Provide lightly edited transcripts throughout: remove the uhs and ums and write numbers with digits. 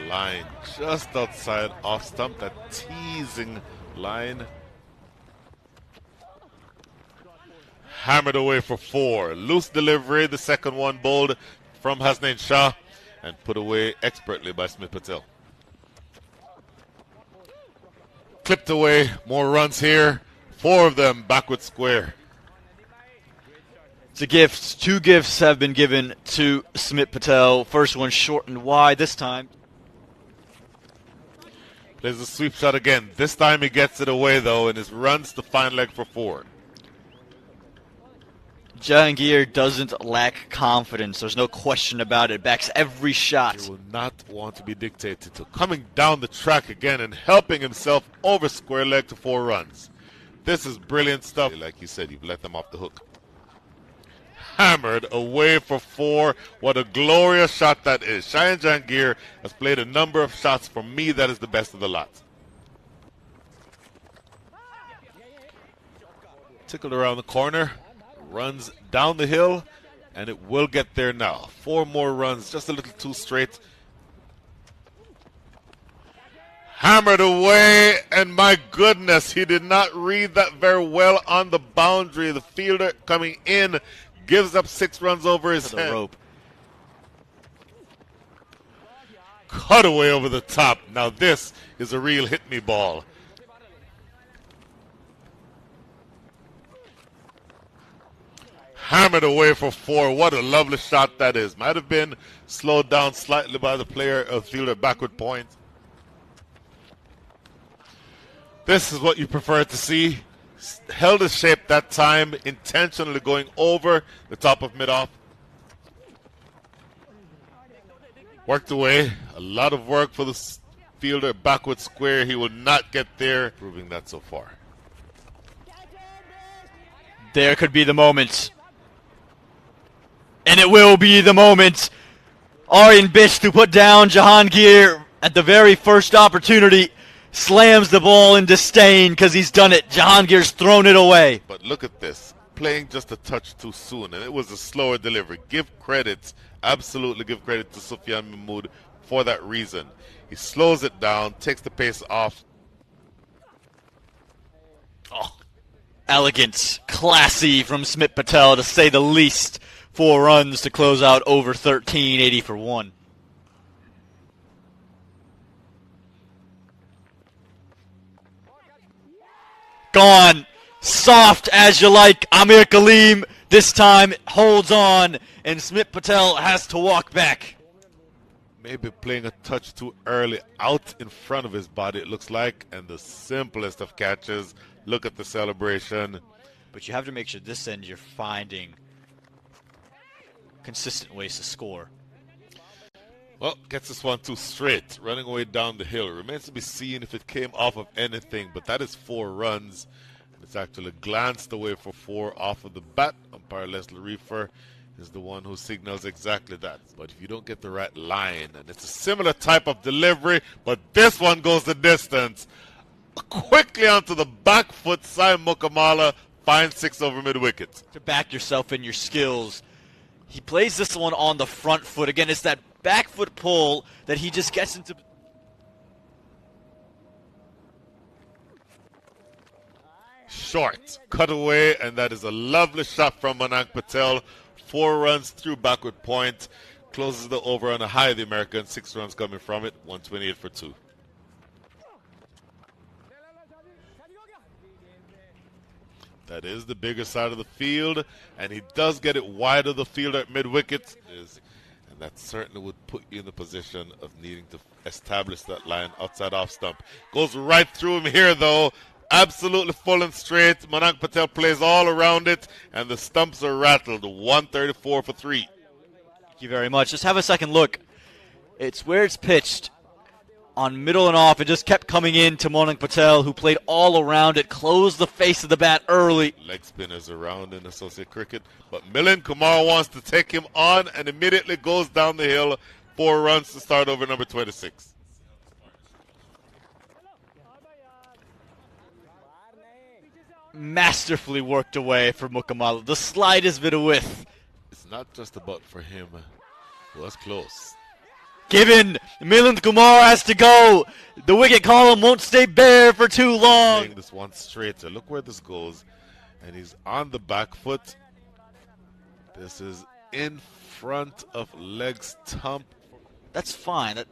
line just outside off stump, that teasing line. Hammered away for 4. Loose delivery, the second one bowled from Hasnain Shah and put away expertly by Smith Patel. Clipped away, more runs here. 4 of them backward square. It's a gift. 2 gifts have been given to Smith Patel. First one short and wide this time. Plays a sweep shot again. This time he gets it away though and his runs the fine leg for 4. Jahangir doesn't lack confidence. There's no question about it. Backs every shot. He will not want to be dictated to. Coming down the track again and helping himself over square leg to 4 runs. This is brilliant stuff. Like you said, you've let them off the hook. Hammered away for 4. What a glorious shot that is. Shayan Jahangir has played a number of shots. For me, that is the best of the lot. Tickled around the corner. Runs down the hill, and it will get there now. 4 more runs, just a little too straight. Hammered away, and my goodness, he did not read that very well on the boundary. The fielder coming in gives up 6 runs over his head. Rope. Cut away over the top. Now this is a real hit-me ball. Hammered away for 4. What a lovely shot that is. Might have been slowed down slightly by the player of fielder backward point. This is what you prefer to see. Held his shape that time, intentionally going over the top of mid-off. Worked away. A lot of work for the fielder backward square. He will not get there. Proving that so far. There could be the moment. And it will be the moment. Aryan Bish to put down Jahangir at the very first opportunity. Slams the ball in disdain because he's done it. Jahangir's thrown it away. But look at this. Playing just a touch too soon. And it was a slower delivery. Give credit, absolutely give credit to Sufyan Mahmood for that reason. He slows it down, takes the pace off. Oh, elegant, classy from Smith Patel to say the least. 4 runs to close out over 13, 80 for 1. Gone. Soft as you like. Amir Kaleem this time holds on, and Smith Patel has to walk back. Maybe playing a touch too early out in front of his body, it looks like. And the simplest of catches. Look at the celebration. But you have to make sure this end you're finding consistent ways to score. Well, gets this one too straight, running away down the hill. Remains to be seen if it came off of anything, but that is 4 runs. It's actually glanced away for 4 off of the bat. Umpire Leslie Reefer is the one who signals exactly that. But if you don't get the right line, and it's a similar type of delivery, but this one goes the distance. Quickly onto the back foot, Simon Mukamala finds 6 over mid-wicket. To back yourself in your skills. He plays this one on the front foot. Again, it's that back foot pull that he just gets into. Short, cut away, and that is a lovely shot from Mayank Patel. 4 runs through backward point. Closes the over on a high of the American. 6 runs coming from it. 128 for 2. That is the bigger side of the field, and he does get it wide of the field at mid-wicket. And that certainly would put you in the position of needing to establish that line outside off stump. Goes right through him here, though. Absolutely full and straight. Mayank Patel plays all around it, and the stumps are rattled. 134 for 3. Thank you very much. Just have a second look. It's where it's pitched. On middle and off, it just kept coming in to Mayank Patel, who played all around it, closed the face of the bat early. Leg spinners around in associate cricket, but Milind Kumar wants to take him on and immediately goes down the hill. 4 runs to start over number 26. Masterfully worked away for Mukamala. The slightest bit of width. It's not just about for him. It was close. given. Milind Kumar has to go. The wicket column won't stay bare for too long. Playing this one straighter. Look where this goes. And he's on the back foot. This is in front of leg stump. That's fine.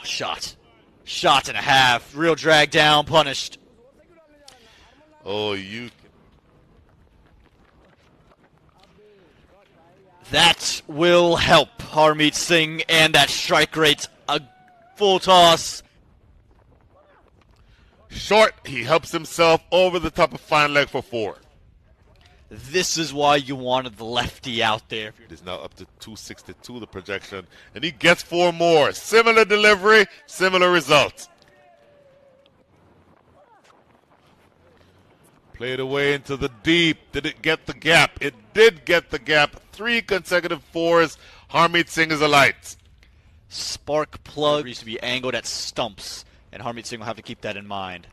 Shot. Shot and a half. Real drag down, punished. Oh, you. That will help Harmeet Singh, and that strike rate, a full toss. Short, he helps himself over the top of fine leg for 4. This is why you wanted the lefty out there. It is now up to 262, the projection, and he gets 4 more. Similar delivery, similar results. Played away into the deep. Did it get the gap? It did get the gap. 3 consecutive 4s. Harmeet Singh is a light. Spark plug used to be angled at stumps, and Harmeet Singh will have to keep that in mind.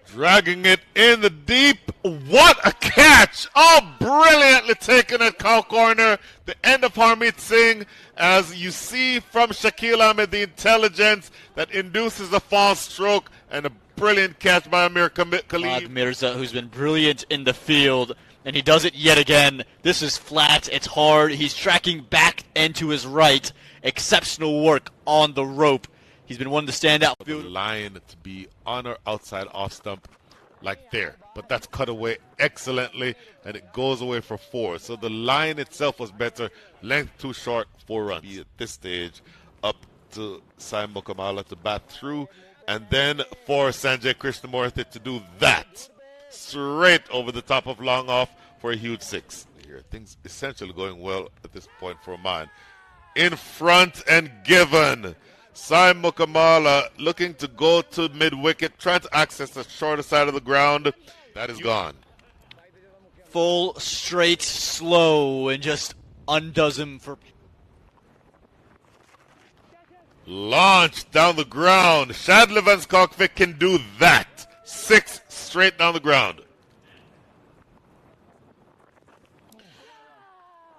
Dragging it in the deep. What a catch! Oh, brilliantly taken at cow corner. The end of Harmeet Singh, as you see from Shakil Ahmed, the intelligence that induces a false stroke, and a brilliant catch by Amir Khalid. Mirza, who's been brilliant in the field, and he does it yet again. This is flat. It's hard. He's tracking back and to his right. Exceptional work on the rope. He's been one to stand out. The line to be on or outside off stump like there. But that's cut away excellently, and it goes away for 4. So the line itself was better. Length too short, 4 runs. At this stage, up to Sai Mukamala to bat through, and then for Sanjay Krishnamurthy to do that. Straight over the top of long off for a huge 6. Here, things essentially going well at this point for Oman. In front and given. Sai Mukamala looking to go to mid-wicket, trying to access the shorter side of the ground. That is gone. Full, straight, slow, and just undoes him for... Launched down the ground. Shadley Van Skalkvik can do that. 6 straight down the ground.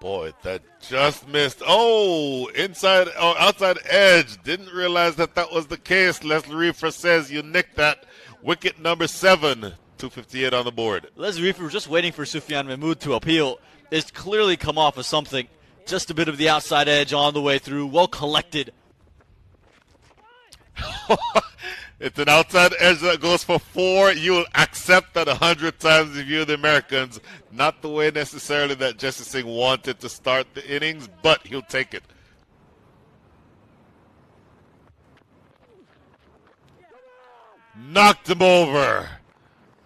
Boy, that just missed. Oh, inside or outside edge. Didn't realize that was the case. Leslie Reefer says you nicked that. Wicket number 7. 258 on the board. Leslie Reefer was just waiting for Sufyan Mahmood to appeal. It's clearly come off of something. Just a bit of the outside edge on the way through. Well collected. It's an outside edge that goes for 4. You will accept that 100 times if you're the Americans. Not the way necessarily that Jesse Singh wanted to start the innings, but he'll take it. Knocked him over.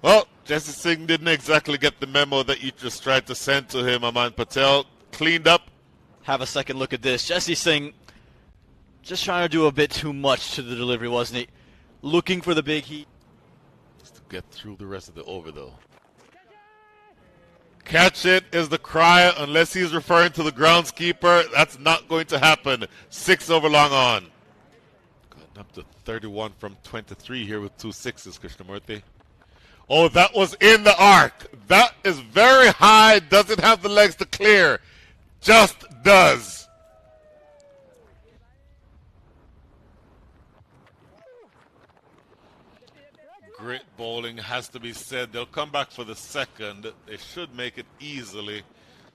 Well, Jesse Singh didn't exactly get the memo that you just tried to send to him. Aman Patel cleaned up. Have a second look at this. Jesse Singh just trying to do a bit too much to the delivery, wasn't he? Looking for the big heat. Just to get through the rest of the over, though. Catch it is the cry, unless he's referring to the groundskeeper. That's not going to happen. 6 over long on. Gotten up to 31 from 23 here with 2 6s, Krishnamurthy. Oh, that was in the arc. That is very high. Doesn't have the legs to clear. Just does. Great bowling has to be said. They'll come back for the second. They should make it easily.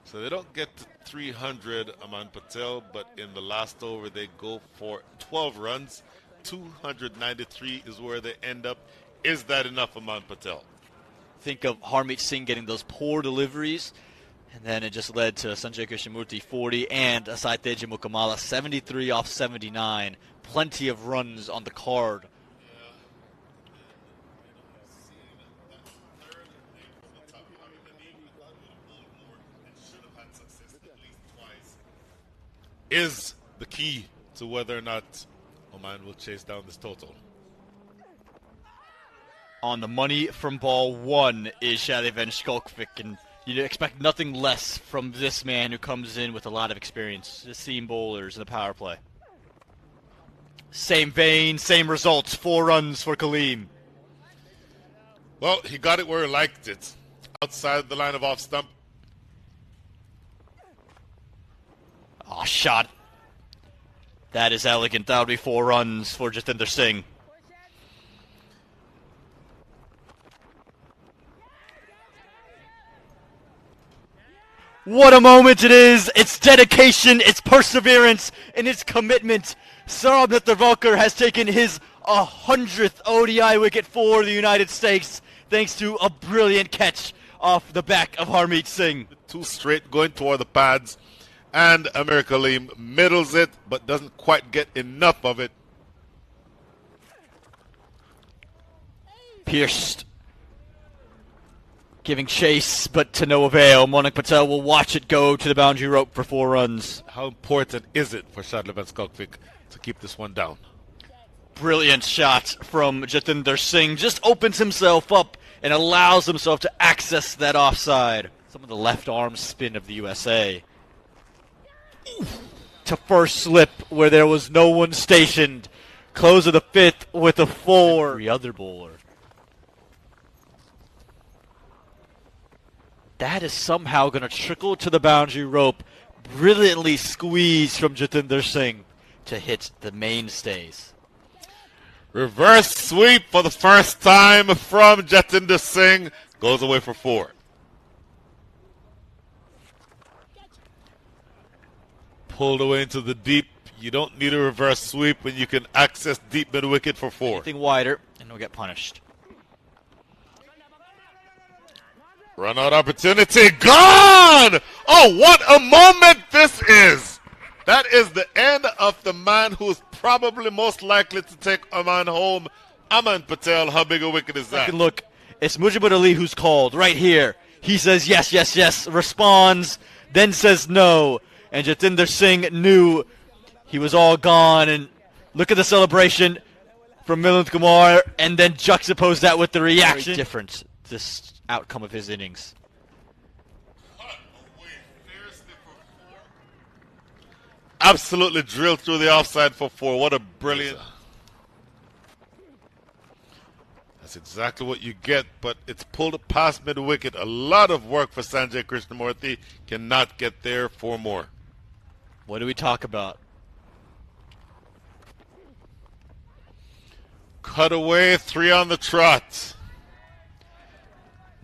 So they don't get to 300, Aman Patel, but in the last over they go for 12 runs. 293 is where they end up. Is that enough, Aman Patel? Think of Harmeet Singh getting those poor deliveries, and then it just led to Sanjay Krishnamurthy 40 and Asai Teja Mukamala 73 off 79. Plenty of runs on the card. Is the key to whether or not Oman will chase down this total. On the money from ball 1 is Shadley Van Skalkvik, and you expect nothing less from this man who comes in with a lot of experience. The seam bowlers in the power play. Same vein, same results. 4 runs for Kaleem. Well, he got it where he liked it. Outside the line of off stump. Oh, shot. That is elegant. That would be 4 runs for Jatinder Singh. What a moment it is! It's dedication, it's perseverance, and it's commitment. Saurabh Netravalkar has taken his 100th ODI wicket for the United States thanks to a brilliant catch off the back of Harmeet Singh. 2 straight going toward the pads, and Amir Kaleem middles it but doesn't quite get enough of it. Pierced. Giving chase, but to no avail. Monik Patel will watch it go to the boundary rope for 4 runs. How important is it for Shadley Van Skokvik to keep this one down? Brilliant shot from Jatinder Singh. Just opens himself up and allows himself to access that offside. Some of the left arm spin of the USA. To first slip where there was no one stationed. Close of the 5th with a 4. The other bowler. That is somehow going to trickle to the boundary rope. Brilliantly squeezed from Jatinder Singh to hit the mainstays. Reverse sweep for the first time from Jatinder Singh. Goes away for 4. Pulled away into the deep. You don't need a reverse sweep when you can access deep mid wicket for 4. Anything wider and he'll get punished. Run out opportunity. Gone! Oh, what a moment this is! That is the end of the man who's probably most likely to take Oman home. Aman Patel, how big a wicket is that? Second look, it's Mujibur Ali who's called right here. He says yes, yes, yes, responds, then says no. And Jatinder Singh knew he was all gone. And look at the celebration from Milind Kumar, and then juxtapose that with the reaction. Very different, this outcome of his innings. Absolutely drilled through the offside for 4. What a brilliant... That's exactly what you get, but it's pulled past mid-wicket. A lot of work for Sanjay Krishnamurthy. Cannot get there. 4 more. What do we talk about? Cut away, 3 on the trot.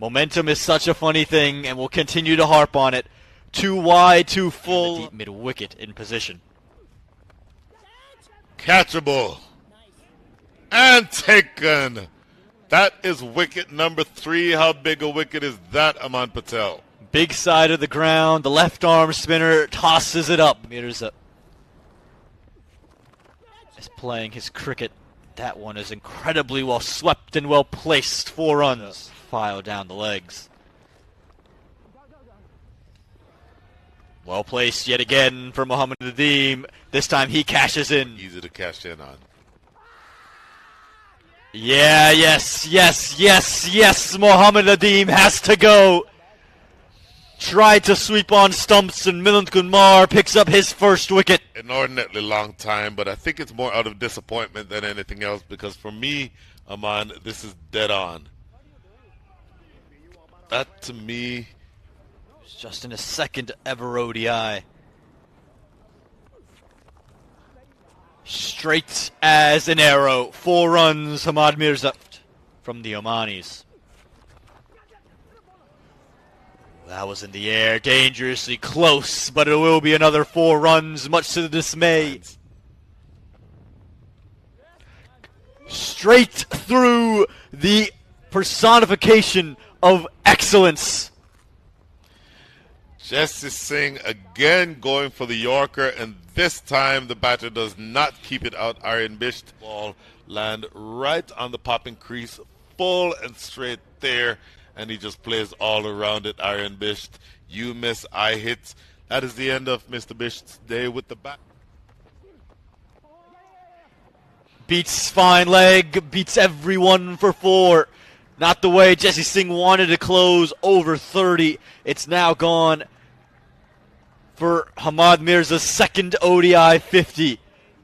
Momentum is such a funny thing, and we'll continue to harp on it. 2 wide, 2 full. Deep mid wicket in position. Catchable. And taken. That is wicket number 3. How big a wicket is that, Aman Patel? Big side of the ground. The left arm spinner tosses it up. Mirza is playing his cricket. That one is incredibly well swept and well placed. 4 runs. File down the legs. Well placed yet again for Mohammad Nadeem. This time he cashes in. Easy to cash in on. Yeah, yes. Mohammad Nadeem has to go. Tried to sweep on stumps, and Milind Kumar picks up his first wicket. Inordinately long time, but I think it's more out of disappointment than anything else, because for me, Aman, this is dead on. That, to me... It's just in his second ever ODI. Straight as an arrow. 4 runs, Hamad Mirza from the Omanis. That was in the air, dangerously close, but it will be another 4 runs, much to the dismay. Straight through the personification of excellence. Jesse Singh again going for the Yorker, and this time the batter does not keep it out. Aryan Bisht ball land right on the popping crease, full and straight there, and he just plays all around it. Aryan Bisht, you miss, I hit. That is the end of Mr. Bisht's day with the bat. Beats fine leg, beats everyone for 4. Not the way Jesse Singh wanted to close over 30. It's now gone for Hamad Mirza's second ODI 50.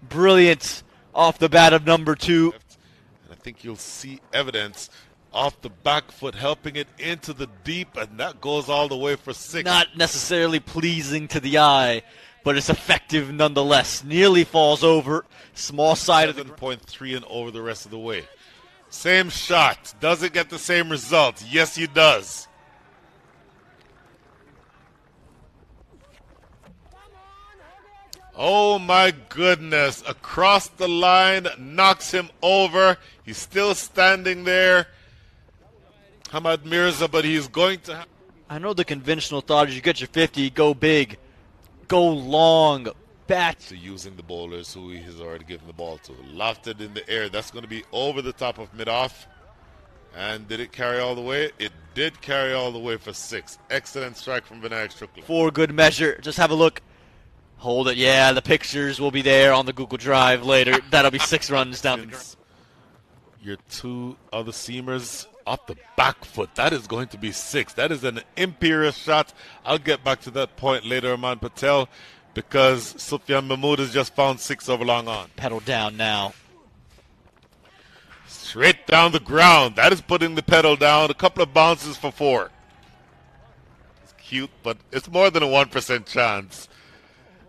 Brilliant off the bat of number 2. And I think you'll see evidence off the back foot helping it into the deep, and that goes all the way for 6. Not necessarily pleasing to the eye, but it's effective nonetheless. Nearly falls over. Small side of the 7.3 and over the rest of the way. Same shot. Does it get the same result? Yes, he does. Oh my goodness. Across the line, knocks him over. He's still standing there. Hamad Mirza, but he's going to... I know the conventional thought is you get your 50, go big, go long, bat. To using the bowlers who he has already given the ball to. Lofted in the air. That's going to be over the top of mid-off. And did it carry all the way? It did carry all the way for 6. Excellent strike from Vinayak Shukla. For good measure. Just have a look. Hold it. Yeah, the pictures will be there on the Google Drive later. That'll be 6 runs down the ground. Your 2 other seamers off the back foot. That is going to be 6. That is an imperious shot. I'll get back to that point later, Aman Patel, because Sufyan Mahmood has just found 6 over long on. Pedal down now. Straight down the ground. That is putting the pedal down. A couple of bounces for 4. It's cute, but it's more than a 1% chance.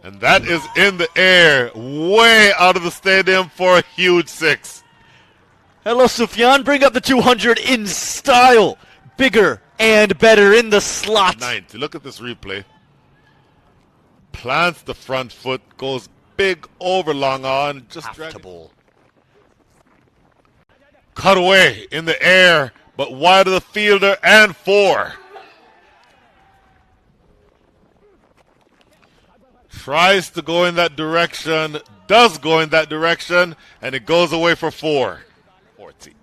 And that is in the air, way out of the stadium for a huge 6. Hello, Sufyan. Bring up the 200 in style. Bigger and better in the slot. 90. Look at this replay. Plants the front foot, goes big over long on. Just Comfortable. Cut away in the air, but wide of the fielder and 4. Tries to go in that direction, does go in that direction, and it goes away for 4. 40.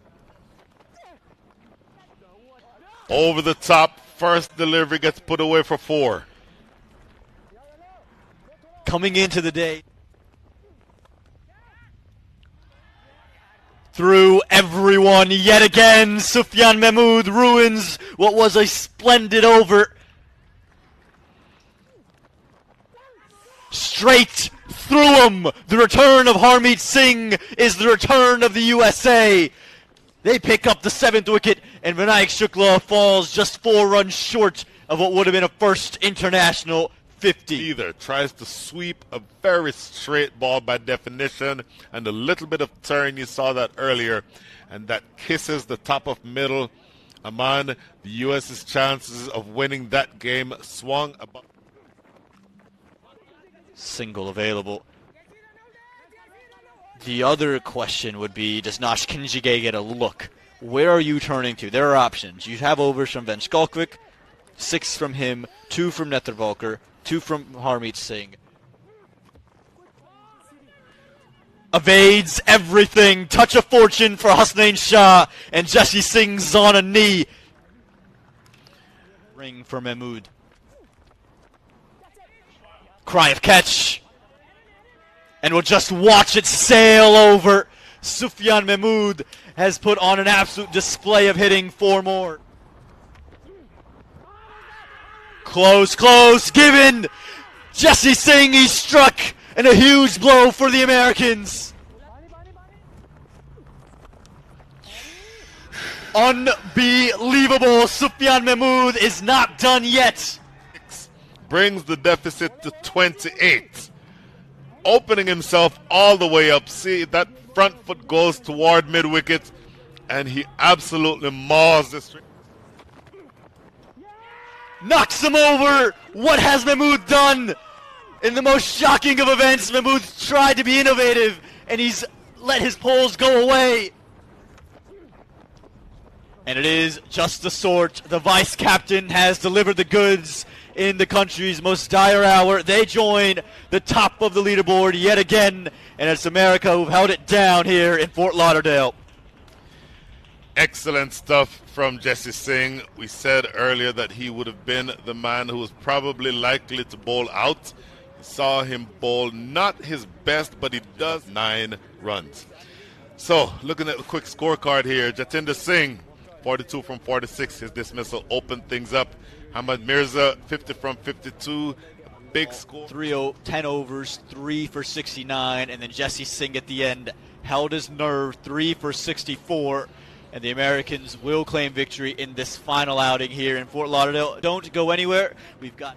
Over the top, first delivery gets put away for 4. Coming into the day. Through everyone yet again, Sufyan Mahmood ruins what was a splendid over. Straight through him. The return of Harmeet Singh is the return of the USA. They pick up the 7th wicket, and Vinayak Shukla falls just 4 runs short of what would have been a first international 50. Either tries to sweep a very straight ball by definition, and a little bit of turn, you saw that earlier, and that kisses the top of middle. Aman, the US's chances of winning that game swung about. Single available. The other question would be, does Nash Kinjige get a look? Where are you turning to? There are options. You have overs from Van Skalkvik, 6 from him, 2 from Netravalkar, 2 from Harmeet Singh. Evades everything. Touch of fortune for Hasnain Shah, and Jesse Singh's on a knee. Ring for Mahmood. Cry of catch. And we'll just watch it sail over. Sufyan Mahmood has put on an absolute display of hitting 4 more. Close, close, given. Jesse Singh, he struck, and a huge blow for the Americans. Unbelievable. Sufyan Mahmood is not done yet. Brings the deficit to 28. Opening himself all the way up. See, that front foot goes toward mid-wicket, and he absolutely maws this. Knocks him over. What has Mahmood done? In the most shocking of events, Mahmood's tried to be innovative, and he's let his poles go away. And it is just the sort. The vice captain has delivered the goods in the country's most dire hour. They join the top of the leaderboard yet again, and it's America who've held it down here in Fort Lauderdale. Excellent stuff from Jesse Singh. We said earlier that he would have been the man who was probably likely to bowl out. We saw him bowl not his best, but he does 9 runs. So, looking at the quick scorecard here, Jatinder Singh, 42 from 46. His dismissal opened things up. Hamad Mirza, 50 from 52. Big score. 10 overs, 3 for 69. And then Jesse Singh at the end held his nerve, 3 for 64. And the Americans will claim victory in this final outing here in Fort Lauderdale. Don't go anywhere. We've got...